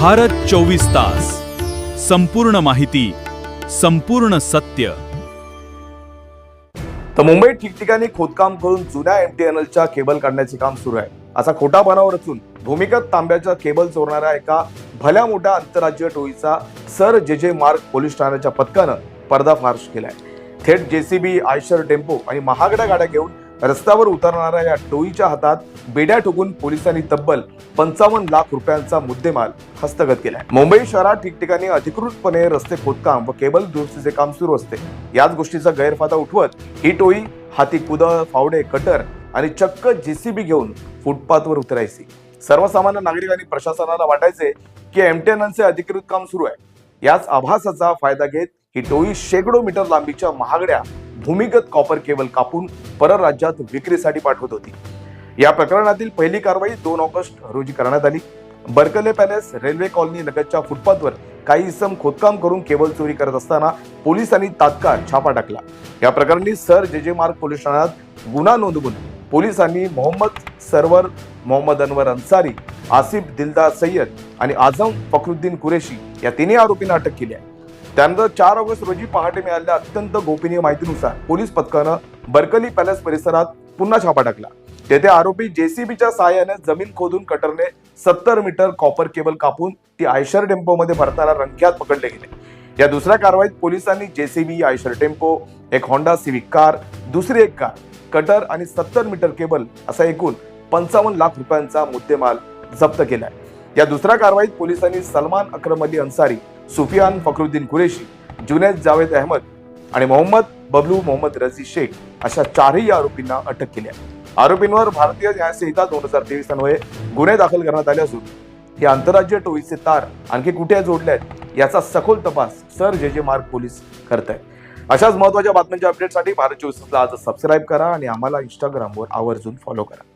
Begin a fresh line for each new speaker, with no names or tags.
भारत 24 तास, संपूर्ण माहिती, संपूर्ण सत्य.
तर मुंबईत ठिकठिकाणी खोदकाम करून जुन्या एमटीएनएलच्या केबल काढण्याचे काम सुरू आहे. असा खोटा बनाव रचून भूमिगत तांब्याच्या केबल चोरणाऱ्या एका भल्या मोठ्या आंतरराज्यीय टोळीचा सर जे मार्ग पोलीस ठाण्याच्या पथकानं पर्दाफाश केलाय. थेट जेसीबी, आयशर टेम्पो आणि महागड्या गाड्या घेऊन रस्त्यावर उतरणाऱ्या या टोळीच्या हातात बेड्या ठोकून पोलिसांनी तब्बल 55 लाख रुपयांचा मुद्देमाल हस्तगत केलाय. मुंबई शहरात ठिकठिकाणी अधिकृतपणे रस्ते खोदकाम व केबल दुरुस्तीचे काम सुरू असते. याच गोष्टीचा गैरफायदा उठवत ही टोळी हाती कुदळ, फावडे, कटर आणि चक्क जेसीबी घेऊन फुटपाथवर उतरायची. सर्वसामान्य नागरिक आणि प्रशासनाला वाटायचे की एमटीएनएलचे अधिकृत काम सुरू आहे. याच आभासाचा फायदा घेत ही टोळी शेकडो मीटर लांबीच्या महागड्या भूमिगत कॉपर केबल कापून परराज्यात विक्रीसाठी पाठवत होती. या प्रकरणातील पहिली कारवाई 2 ऑगस्ट रोजी करण्यात आली. बर्कले पॅलेस रेल्वे कॉलनी लगतच्या फुटपाथवर काही इसम खोदकाम करून केबल चोरी करत असताना पोलिसांनी तात्काळ छापा टाकला. या प्रकरणी सर जे मार्ग पोलीस ठाण्यात गुन्हा नोंदवून पोलिसांनी मोहम्मद सरवर, मोहम्मद अनवर अन्सारी, आसिफ दिलदार सय्यद आणि आझम फखरुद्दीन कुरेशी या तिन्ही आरोपींना अटक केली आहे. त्यानंतर 4 ऑगस्ट रोजी पहाटे मिळालेल्या अत्यंत गोपनीय माहितीनुसार पोलीस पथकानं बर्कली पॅलेस परिसरात पुन्हा छापा टाकला. तेथे आरोपी जेसीबीच्या सहाय्याने जमीन खोदून कटरने 70 मीटर कॉपर केबल कापून ती आयशर टेम्पोमध्ये भरताना रंक्यात पकडले गेले. या दुसऱ्या कारवाईत पोलिसांनी जेसीबी, आयशर टेम्पो, एक होंडा सिव्हिक कार, दुसरी एक कार, कटर आणि 70 मीटर केबल असा एकूण 55 लाख रुपयांचा मुद्देमाल जप्त केलाय. या दुसऱ्या कारवाईत पोलिसांनी सलमान अक्रम अली अन्सारी, सुफियान फखरुद्दीन कुरेशी, जुनैद जावेद अहमद आणि मोहम्मद बबलू मोहम्मद रझी शेख अशा 4ही आरोपींना अटक केली आहे. आरोपींवर भारतीय न्याय संहिता 2023 अन्वये गुन्हे दाखल करण्यात आले असून हे आंतरराज्यीय टोळीचे तार आणखी कुठे जोडले आहेत याचा सखोल तपास सर जे मार्ग पोलीस करत आहेत. अशाच महत्त्वाच्या बातम्यांच्या अपडेटसाठी भारत 24 तास आज सबस्क्राईब करा आणि आम्हाला इंस्टाग्रामवर आवर्जून फॉलो करा.